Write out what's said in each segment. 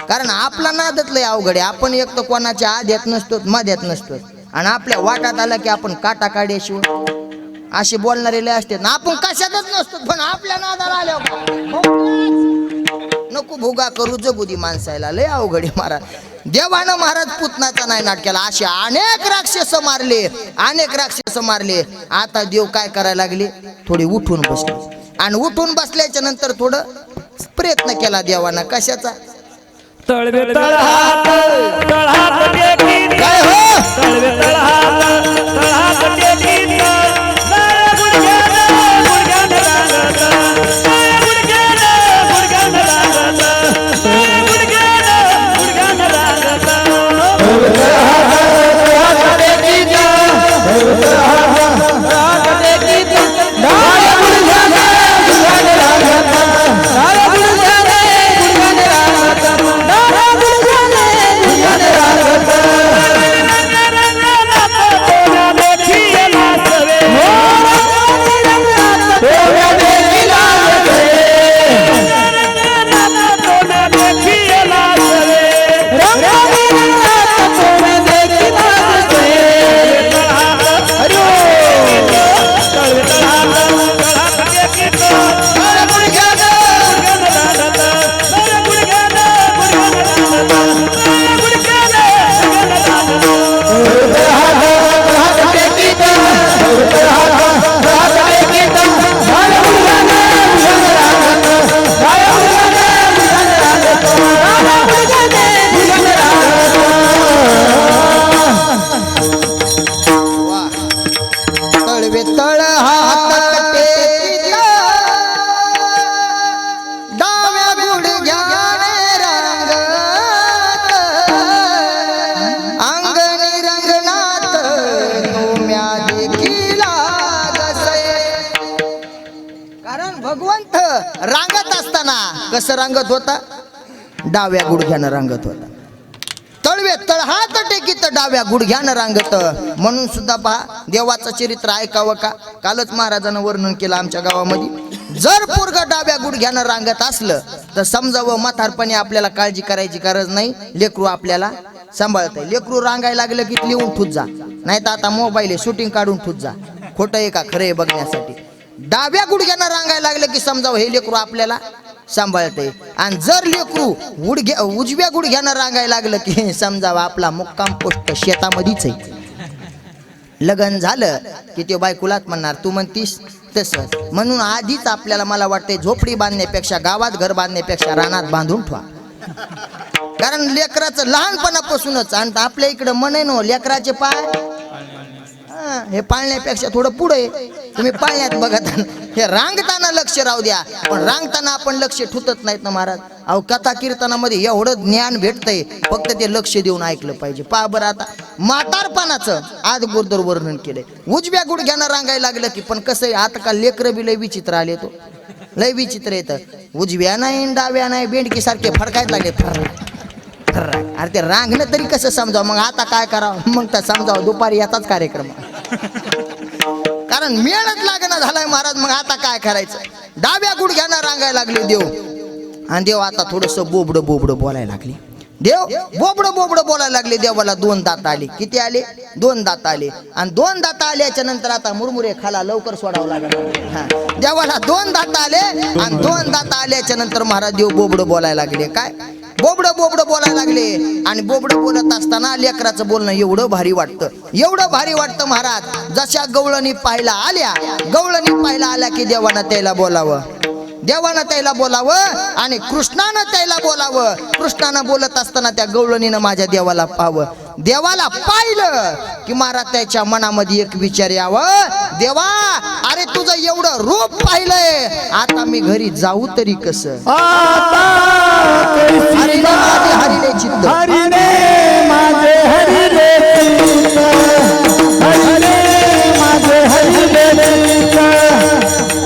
कारण आपला नादच लय अवघड आहे. आपण एक तर कोणाच्या आद्यात नसतो मध्यात नसतो आणि आपल्या वाटात आला की आपण काटा काढ्याशिवाय असे बोलणारे लय असतात ना. आपण कशातच नसतो पण आपल्या नादाला आल्यावर नको भोगा करू जगू दे माणसाला. लय अवघड आहे महाराज. देवानं महाराज पुतनाचा नाही नाटकाला असे अनेक राक्षस मारले, अनेक राक्षस मारले. आता देव काय करायला लागले, थोडे उठून बसले आणि उठून बसल्याच्या नंतर थोडं प्रयत्न केला देवानं. कशाचा? तळवे तळहात तळहात टेकीत काय हो तळवे तळहात तळहात टेकीत गुडघ्यानं रांगत गुडघ्यानं रांगत गुडघ्यानं रांगत कसं रांगत होता? डाव्या गुडघ्यानं रांगत होता. तळवे तळहात टेकीत डाव्या गुडघ्यानं रांगत. म्हणून सुद्धा पहा देवाचं चरित्र ऐकावं का? कालच महाराजांना वर्णन केलं आमच्या गावामध्ये. जर पोरग डाव्या गुडघ्यानं रांगत असलं तर समजावं म्हातारपणी आपल्याला काळजी करायची गरज नाही. लेकरू आपल्याला सांभाळतंय. लेकरू रांगायला लागलं की लिहून ठूत जा, नाही तर आता मोबाईल शूटिंग काढून ठूत जा. खोटं आहे का खरं आहे बघण्यासाठी. डाव्या गुडघ्यानं रांगायला लागलं की समजावं हे लेकरू आपल्याला सांभाळते. आणि जर लेकरू उजव्या गुडघ्यानं रांगायला लागलं की समजावं आपला मुक्काम पोस्ट शेतामध्येच आहे. लग्न झालं की ते बायकोलाच म्हणणार तू म्हणतीस तसं. म्हणून आधीच आपल्याला मला वाटते झोपडी बांधण्यापेक्षा गावात घर बांधण्यापेक्षा रानात बांधून ठेवा. कारण लेकराचं लहानपणापासूनच आणि आपल्या इकडं म्हणे नो लेकराचे पाय हे पाळण्यापेक्षा थोडं पुढे तुम्ही पाळण्यात बघत. हे रांगताना लक्ष राहू द्या, पण रांगताना आपण लक्ष ठुतत नाहीत ना महाराज. अहो कथा कीर्तनामध्ये एवढं ज्ञान भेटतंय, फक्त ते लक्ष देऊन ऐकलं पाहिजे. पहा बरं आता म्हातारपणाचं आज गोरदर वर्णन केलंय. उजव्या गुडघ्यानं रांगायला लागलं की पण कसं आहे आता का लेकरं बी लय विचित्र आले. तो लय विचित्र येतं. उजव्या नाही डाव्या नाही बेंडकी सारखे फडकायला लागले. अरे ते रांगणं तरी कसं समजावं. मग आता काय करावं? मग तर समजावं दुपारी याचाच कार्यक्रम. कारण मेळच लागणं झालाय महाराज. मग आता काय करायचं? डाव्या गुडघ्यानं रांगायला लागले देव. आणि देव आता थोडस बोबडं बोबडं बोलायला लागले. देव बोबडं बोबडं बोलायला लागले. देवाला 2 दात आले. किती आले? 2 दात आले. आणि 2 दात आल्याच्या नंतर आता मुरमुरे खाला लवकर सोडावं लागलं. हा देवाला 2 दात आले. आणि 2 दात आल्याच्या नंतर महाराज देव बोबडं बोलायला लागले. काय बोबडं बोबडं बोलायला लागले. आणि बोबडं बोलत असताना लेकराचं बोलणं एवढं भारी वाटतं, एवढं भारी वाटतं महाराज. जशा गवळणी पाहायला आल्या, गवळणी पाहायला आल्या की देवानं त्याला बोलावं, देवानं त्याला बोलावं आणि कृष्णानं त्याला बोलावं. कृष्णानं बोलत असताना त्या गवळणीनं माझ्या देवाला पाहावं. देवाला पाहिलं की महाराज त्याच्या मनामध्ये एक विचार यावं, देवा अरे तुझं एवढं रूप पाहिलंय, आता मी घरी जाऊ तरी कसं? हरिले माझे हरिले चित्त, हरिले माझे हरिले चित्त, हरिले माझे हरिले चित्त,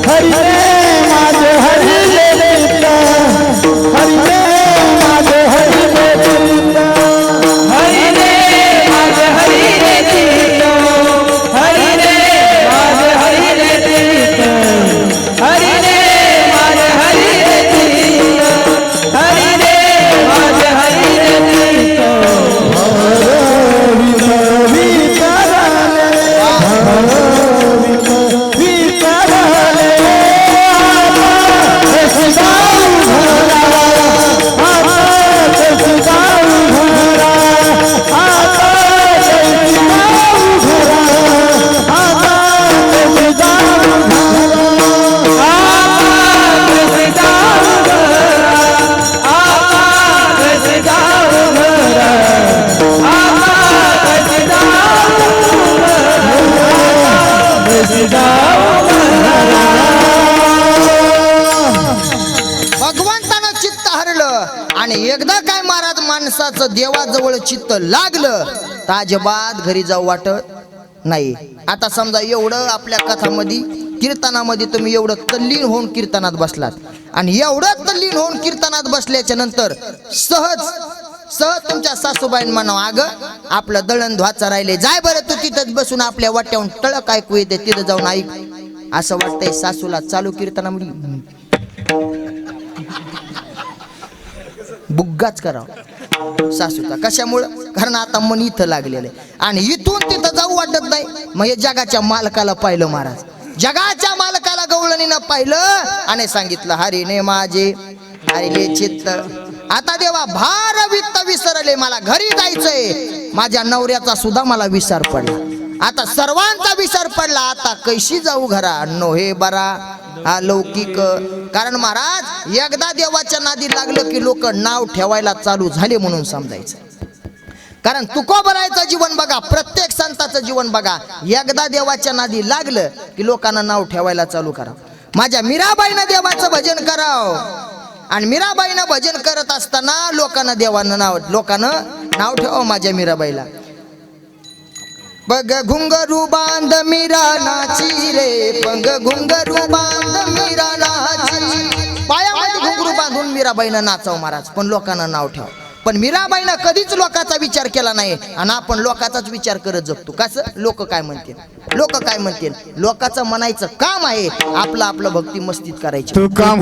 हरिले माझे हरिले चित्त, हरिले माझे हरिले चित्त, हरिले माझे हरिले चित्त, हरिले माझे हरिले चित्त, हरिले माझे हरिले चित्त, हरिले मी जाऊ घरा. भगवंतानं चित्त हरलं आणि एकदा काय महाराज माणसाचं देवाजवळ चित्त लागलं तर अजिबात घरी जाऊ वाटत नाही. आता समजा एवढं आपल्या कथामध्ये कीर्तनामध्ये तुम्ही एवढं तल्लीन होऊन कीर्तनात बसलात आणि एवढं तल्लीन होऊन कीर्तनात बसल्याच्या नंतर सहज तुमच्या सासूबाईन म्हणावं, अगं आपलं दळण धुवाचं राहिले, जाय बरं तू तिथंच बसून आपल्या वाट्याहून टळक ऐकू येते, तिथं जाऊन ऐक. असं वाटतंय सासूला चालू कीर्तनामध्ये बुग्गाच करावं सासूचा. कशामुळं? कारण आता मन इथं लागलेलं आहे आणि इथून तिथं जाऊ वाटत नाही. मग हे जगाच्या मालकाला पाहिलं महाराज, जगाच्या मालकाला गवळणीनं पाहिलं आणि सांगितलं, हरीने माझे हरिले चित्त. आता देवा भार वित्त विसरले, मला घरी जायचंय. माझ्या नवऱ्याचा सुद्धा मला विसर पडला, आता सर्वांचा विसर पडला. आता कैशी जाऊ घरा नोहे बरा हा लौकिक. कारण महाराज एकदा देवाच्या नादी लागलं की लोक नाव ठेवायला चालू झाले म्हणून समजायचं. कारण तुकोबरायचं जीवन बघा, प्रत्येक संताचं जीवन बघा, एकदा देवाच्या नादी लागलं की लोकांना नाव ठेवायला चालू करा. माझ्या मीराबाईनं देवाचं भजन करावं आणि मीराबाईनं भजन करत असताना लोकांना नाव ठेवावं माझ्या मीराबाईला. बघ घुंगरू बांध मीरा नाची रे, बघ घुंगरू बांध मीरा नाची. पायामध्ये घुंगरू बांधून मीराबाईनं नाचाव महाराज, पण लोकांना नाव ठेवा. पण मीराबाईनं कधीच लोकांचा विचार केला नाही आणि आपण लोकांचाच विचार करत जगतो. कसं? लोक काय म्हणतील, लोक काय म्हणतील. लोकांचं म्हणायचं काम आहे, आपलं आपलं भक्ती मस्तीत करायची. तुका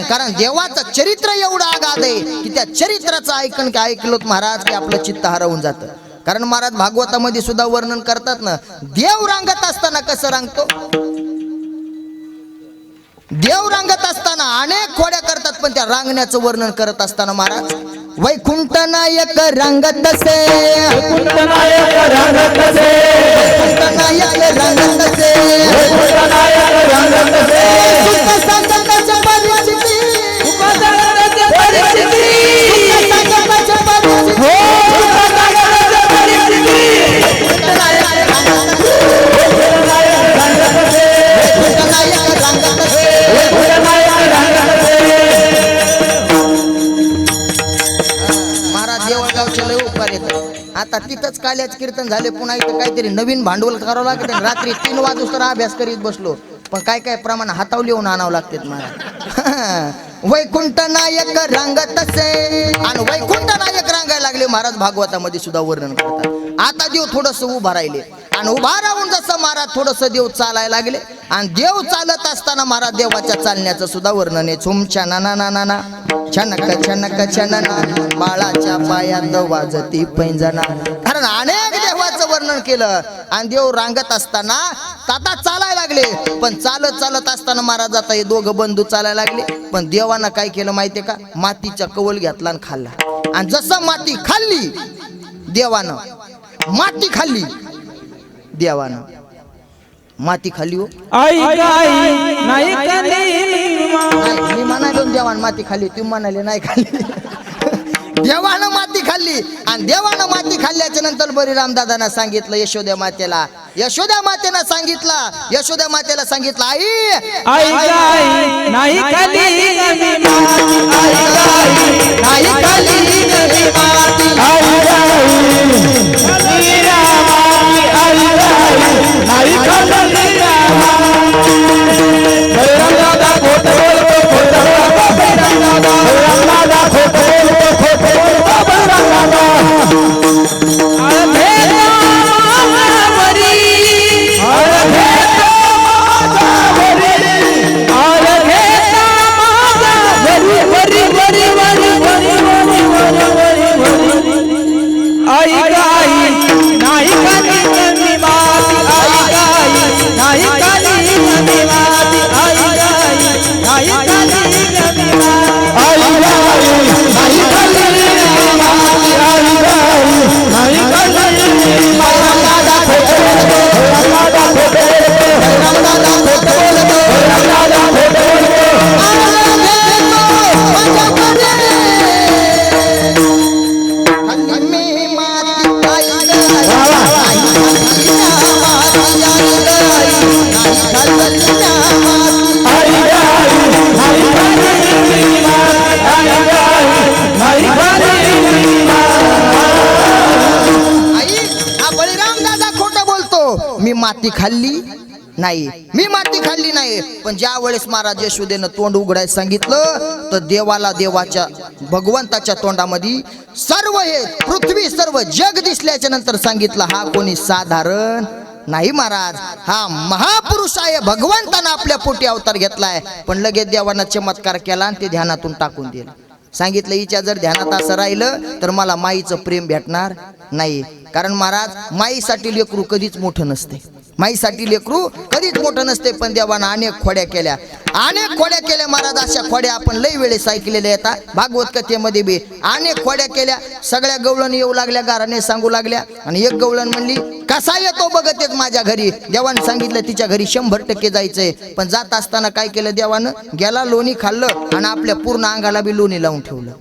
कारण देवाचं चरित्र एवढं आगाध आहे की त्या चरित्राचं ऐकलोत महाराज की आपलं चित्त हरवून जातं. कारण महाराज भागवतामध्ये सुद्धा वर्णन करतात ना, देव रांगत असताना कसं रांगतो. देव रांगत असताना अनेक खोड्या करतात, पण त्या रांगण्याचं वर्णन करत असताना महाराज वैकुंठ नायक रांगत असे, वैकुंठ नायक रांगत असे, वैकुंठ नायक रांगत असे, वैकुंठ नायक रांगत असे. सुख संगताच्या परिस्थिती, सुख संगताच्या परिस्थिती, सुख संगताच्या परिस्थिती, हो सुख संगताच्या परिस्थिती. वैकुंठ नायक रांगत असे, वैकुंठ नायक रांगत असे, वैकुंठ नायक रांगत असे, वैकुंठ नायक रांगत असे. देवळगावचे लय उपकार येतात. आता तिथंच काल्याच कीर्तन झाले, पुन्हा इथं काहीतरी नवीन भांडवल करावं लागतं. रात्री 3 वाजता अभ्यास करीत बसलो, पण काय काय प्रमाण हातावर लिहून आणावं लागतात महाराज. वैकुंठ नायक रांगत असे आणि वैकुंठ नायक रांगायला लागले महाराज भागवतामध्ये सुद्धा वर्णन करतात. आता देव थोडस उभा राहिले आणि उभा राहून जसं महाराज थोडस देव चालायला लागले आणि देव चालत असताना महाराज देवाच्या चालण्याचं सुद्धा वर्णन आहे. छुम छाना ना ना ना ना छनक छनक छनना, बाळाच्या पायात वाजती पैंजना. कारण अनेक देवाचं वर्णन केलं आणि देव रांगत असताना आता चालायला लागले. पण चालत चालत असताना महाराज आता हे दोघं बंधू चालायला लागले. पण देवानं काय केलं माहितीये का, मातीचा कवल घेतला आणि खाल्ला. आणि जसं माती खाल्ली देवानं, माती खाल्ली देवानं, माती खाल्ली. हो मी म्हणालो देवानं माती खाल्ली, तुम्ही म्हणाले नाही खाल्ली. देवानं माती खाल्ली आणि देवानं माती खाल्ल्याच्या नंतर बळीराम दादांना सांगितलं यशोदा मातेला, यशोदा मातेनं सांगितलं, यशोदा मातेला सांगितलं आई नाही खाली नाही माती खाल्ली नाही, मी माती खाल्ली नाही. पण ज्या वेळेस महाराज यशोदेनं तोंड उघडायला सांगितलं तर देवाला, देवाच्या भगवंताच्या तोंडामध्ये सर्व हे पृथ्वी, सर्व जग दिसल्याच्या नंतर सांगितलं हा कोणी साधारण नाही महाराज, हा महापुरुष आहे. भगवंतानं आपल्या पोटी अवतार घेतलाय. पण लगेच देवानं चमत्कार केला आणि ते ध्यानातून टाकून दिलं. सांगितलं हिच्या जर ध्यानात असं राहिलं तर मला माईचं प्रेम भेटणार नाही. कारण महाराज माईसाठी लेकरू कधीच मोठं नसते, माईसाठी लेकरू कधीच मोठं नसते. पण देवानं अनेक खोड्या केल्या, अनेक खोड्या केल्या महाराज. अशा खोड्या आपण लई वेळेस ऐकलेल्या येतात भागवत कथेमध्ये बी. अनेक खोड्या केल्या. सगळ्या गवळण येऊ लागल्या, गाराने सांगू लागल्या. आणि एक गवळण म्हणली कसा येतो बघत येत माझ्या घरी. देवानं सांगितलं तिच्या घरी 100% जायचंय. पण जात असताना काय केलं देवानं, गेला लोणी खाल्लं आणि आपल्या पूर्ण अंगाला बी लोणी लावून ठेवलं.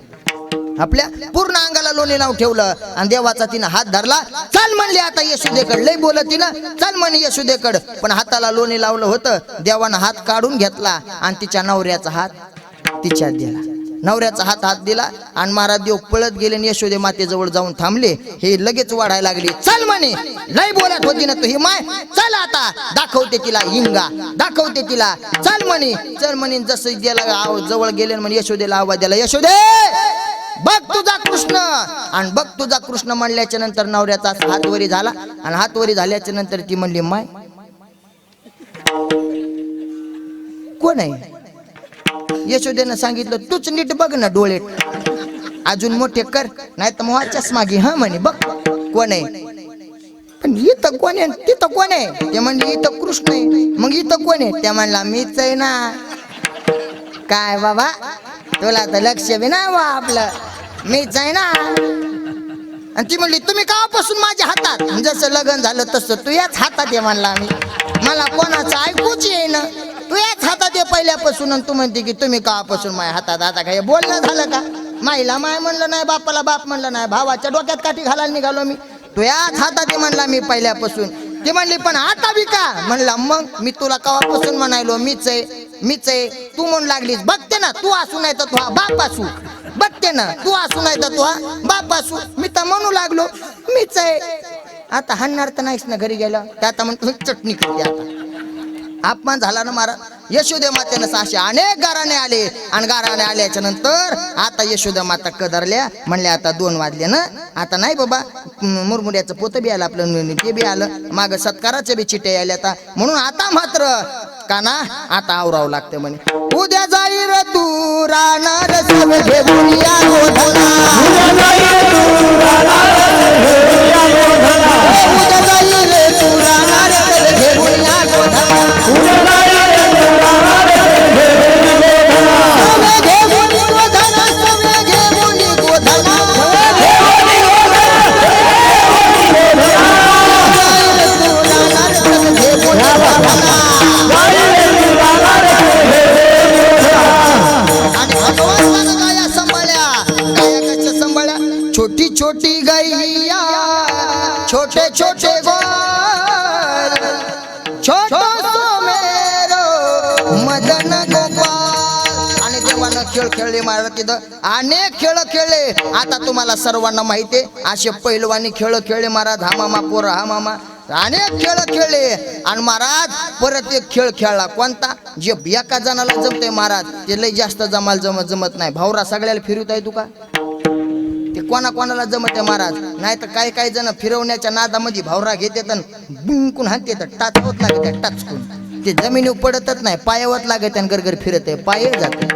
आपल्या पूर्ण अंगाला लोणी लावून ठेवलं. आणि देवाचा तिनं हात धरला. चल म्हणले आता यशोदेकडे. लई बोलत तिनं चल म्हणे यशोदेकडे. पण हाताला लोणी लावलं होतं. देवानं हात काढून घेतला आणि तिच्या नवऱ्याचा हात तिच्यात दिला. नवऱ्याचा हात दिला आणि महाराज देव पळत गेले आणि यशोदे मातेजवळ जाऊन थांबले. हे लगेच वाढायला लागली. चल म्हणे, लई बोलत होती ना तू ही माय, चल आता दाखवते तिला हिंगा, दाखवते तिला. चल म्हणे, चल म्हणे. जसं गेला जवळ गेले म्हणे यशोदेला आवाज दिला, यशोदे बघ तुझा कृष्ण. आणि बघ तुझा कृष्ण म्हणल्याच्या नंतर नवऱ्याचा हात वरी झाला. आणि हात वरी झाल्याच्या नंतर ती म्हणली माय कोण आहे. यशोदेनं सांगितलं तूच नीट बघ ना, डोळे अजून मोठे कर, नाही तर मग चष्मा घे. हा म्हणे बघ कोण आहे. पण इथं कोण आहे, तिथं कोण आहे. ते म्हणले इथं कृष्ण आहे. मग इथं कोण आहे. त्या म्हणला मीच आहे ना. काय बाबा तुला तर लक्ष बी ना वा आपलं, मीच आहे ना. आणि ती म्हणली तुम्ही कापासून माझ्या हातात. जसं लग्न झालं तसं तू याच हातात आहे म्हणला. मी मला कोणाचं ऐकूच येईना, तू याच हातात आहे पहिल्यापासून. आणि तू म्हणते की तुम्ही कापासून माझ्या हातात. आता काय बोलणं झालं का. माईला माय म्हणलं नाही, बापाला बाप म्हणलं नाही, भावाच्या डोक्यात काठी घालायला निघालो मी. तू याच हातात आहे म्हणला मी पहिल्यापासून. ती म्हणली पण आता बी का. म्हणला मग मी तुला कवापासून म्हणायलो मीच आहे, मीच आहे. तू म्हणून लागलीस बघते ना, तू असू नाही तर तू हा बाप असू. बघते ना तू असू नाही तर तू हा बाप असू. मी तर म्हणू लागलो मीच आहे. आता हाणणार तर नाहीस ना घरी गेला. आता म्हणतो चटणी करते. आता अपमान झाला ना महाराज. यशोदे मातेनं असे अनेक गाराणे आले. आणि गाराणे आल्याच्या नंतर आता यशोदा माता कदरल्या. म्हणल्या आता 2 वाजले ना, आता नाही बाबा. मुरमुऱ्याचं पोतं बी आलं आपलं, ते बी आलं. माग सत्काराच्या बी चिट्या आल्या. आता म्हणून आता मात्र का ना आता आवरावं लागतं म्हणे. उद्या जाईल तू राहणार सब घेऊन या गोधना. उद्या जाईल तू राहणार सब घेऊन या गोधना. छोटी छोटी गैया छोटे छोटे गोर छोटो मेरो मदन गोपाल. आणि देवानं खेळ खेळले महाराज. तिथं अनेक खेळ खेळले. आता तुम्हाला सर्वांना माहिती आहे असे पैलवानी खेळ खेळले महाराज. हा मामा पोर हा मामा अनेक खेळ खेळले. आणि महाराज परत एक खेळ खेळला कोणता, जे एका जणाला जमतंय महाराज ते लय जास्त जमाल जमत नाही. भावरा सगळ्याला फिरवत आहे तू का, ते कोणाला जमत आहे महाराज. नाही तर काही काही जण फिरवण्याच्या नादामध्ये भावरा घेतात आणि बुंकून हाणते तर टाच होत लागते. टाचकून ते जमिनीवर पडतच नाही, पायावत लागत आणि गरगर फिरत आहे, पाय जाते.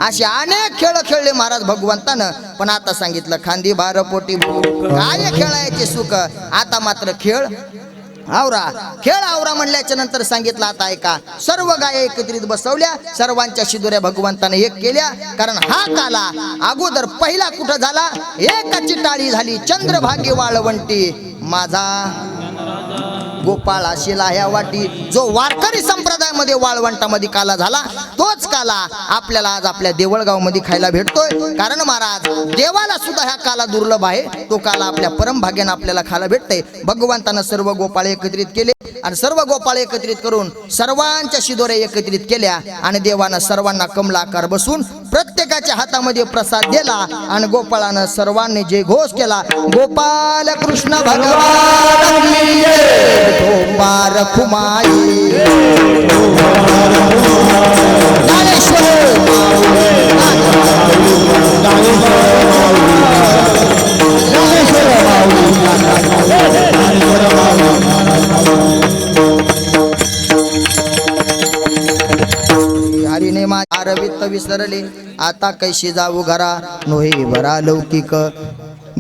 असे अनेक खेळ खेळले महाराज भगवंतानं. पण आता सांगितलं खांदी भार पोटी काय खेळायचे सुख. आता मात्र खेळ आवरा. खेळ आवरा म्हणल्याच्या नंतर सांगितलं आता ऐका. सर्व गाय एकत्रित बसवल्या. सर्वांच्या शिदोऱ्या भगवंताने एक केल्या. कारण हा काला अगोदर पहिला कुठं झाला, एकाची टाळी झाली चंद्रभागी वाळवंटी. माझा गोपाळ शिला ह्या वाटी. जो वारकरी संप्रदायामध्ये वाळवंटामध्ये काला झाला तोच काला आपल्याला आज आपल्या देवळगाव मध्ये खायला भेटतोय. कारण महाराज देवाला सुद्धा ह्या काला दुर्लभ आहे. तो काला आपल्या परमभाग्यानं आपल्याला खायला भेटतंय. भगवंतानं सर्व गोपाळ एकत्रित केले आणि सर्व गोपाळ एकत्रित करून सर्वांच्या शिदोऱ्या एकत्रित केल्या. आणि देवानं सर्वांना कमलाकार बसून प्रत्येकाच्या हातामध्ये प्रसाद दिला आणि गोपाळानं सर्वांनी जे घोष केला, गोपाल कृष्ण भगवान की जय, गोपाळ खुमाई ज्ञानेश्वर हरिने माझ्या आरवित विसरले, आता कैशी जाऊ घरा नोहे भरा लौकिक.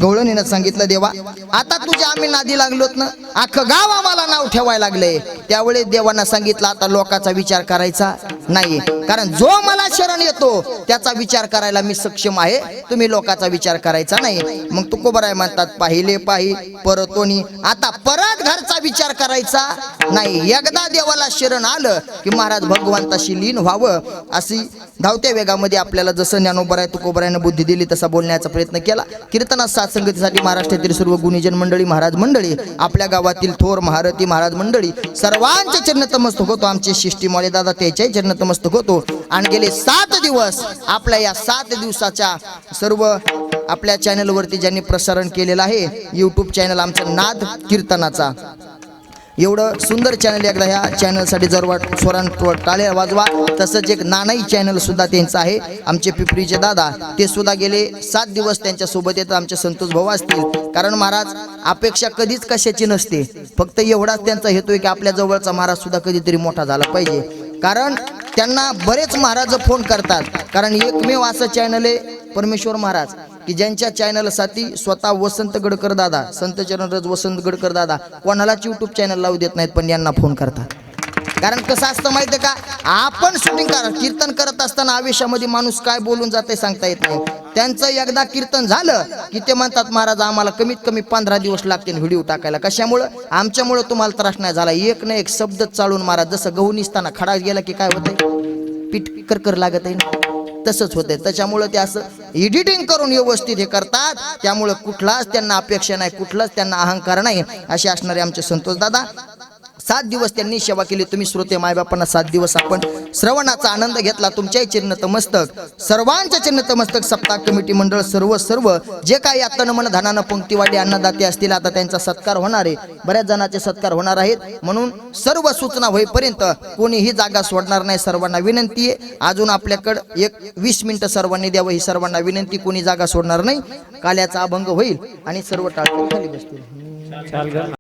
गवळणीनं सांगितलं, देवा आता तुझ्या आम्ही नादी लागलोत ना, अख्खं गाव आम्हाला नाव ठेवायला लागले. त्यावेळेस देवांना सांगितलं, आता लोकांचा विचार करायचा नाही, कारण जो मला शरण येतो त्याचा विचार करायला मी सक्षम आहे, तुम्ही लोकांचा विचार करायचा नाही. मग तुकोबराय म्हणतात, पाहिले पाहि परतोनी, आता परत घरचा विचार करायचा नाही. एकदा देवाला शरण आलं की महाराज भगवंताशी लीन व्हावं. अशी धावत्या वेगामध्ये आपल्याला जसं ज्ञानोबराय तुकोबरायनं बुद्धी दिली तसा बोलण्याचा प्रयत्न केला. कीर्तनात साथ संगतीसाठी महाराष्ट्रातील सर्व गुणीजन मंडळी, महाराज मंडळी, आपल्या गावातील थोर महारथी महाराज मंडळी सर्वांचे चरणतमस्तक होतो. आमचे शिष्टीमौली दादा त्याच्याही चरणतमस्तक होतो. आणि गेले 7 दिवस आपल्या या 7 दिवसाच्या सर्व आपल्या चॅनलवरती ज्यांनी प्रसारण केलेलं आहे, यूट्यूब चॅनल आमचं नाद कीर्तनाचा, एवढं सुंदर चॅनल, एकदा ह्या चॅनलसाठी जरवाट स्वरांवर टाळ्या वाजवा. तसंच एक नानाई चॅनल सुद्धा त्यांचं आहे, आमचे पिपरीचे दादा, ते सुद्धा गेले 7 दिवस त्यांच्यासोबत येतात. आमचे संतोष भाऊ असतील, कारण महाराज अपेक्षा कधीच कशाची नसते, फक्त एवढाच त्यांचा हेतू आहे की आपल्या जवळचा महाराज सुद्धा कधीतरी मोठा झाला पाहिजे. कारण त्यांना बरेच महाराज फोन करतात, कारण एकमेव असं चॅनल आहे परमेश्वर महाराज की ज्यांच्या चॅनलसाठी स्वतः वसंत गडकर दादा, संत चरणरज वसंत गडकर दादा कोणालाच यूट्यूब चॅनल लावू देत नाहीत, पण यांना फोन करतात. कारण कसं असतं माहिती आहे का, आपण शूटिंग कीर्तन करत असताना आवेशामध्ये माणूस काय बोलून जाते सांगता येत नाही. त्यांचं एकदा कीर्तन झालं की ते म्हणतात, महाराज आम्हाला कमीत कमी 15 दिवस लागतील व्हिडिओ टाकायला. कशामुळं? आमच्यामुळं तुम्हाला त्रास नाही झाला. एक ना एक शब्द चालून महाराज, जसं गहू निसताना खडा गेला की काय होतंय, पीठ करकर लागत आहे, तसंच होतंय. त्याच्यामुळं ते असं एडिटिंग करून व्यवस्थित हे करतात. त्यामुळं कुठलाच त्यांना अपेक्षा नाही, कुठलाच त्यांना अहंकार नाही. असे असणारे आमचे संतोष दादा 7 दिवस त्यांनी सेवा केली. तुम्ही श्रोते मायबापांना 7 दिवस आपण श्रवणाचा आनंद घेतला. तुमच्याही चिन्हतमस्तक, सर्वांच्या चिन्हतमस्तक, सप्ताह कमिटी मंडळ, सर्व जे काही आता मन धनानं पंक्तीवाले अन्नदाते असतील, आता त्यांचा सत्कार होणार आहे. बऱ्याच जणांचे सत्कार होणार आहेत. म्हणून सर्व सूचना होईपर्यंत कोणीही जागा सोडणार नाही. सर्वांना विनंती आहे, अजून आपल्याकडं एक 20 मिनिटं सर्वांनी द्यावं, ही सर्वांना विनंती. कोणी जागा सोडणार नाही. काल्याचा अभंग होईल आणि सर्व टाळके खाली बसतील.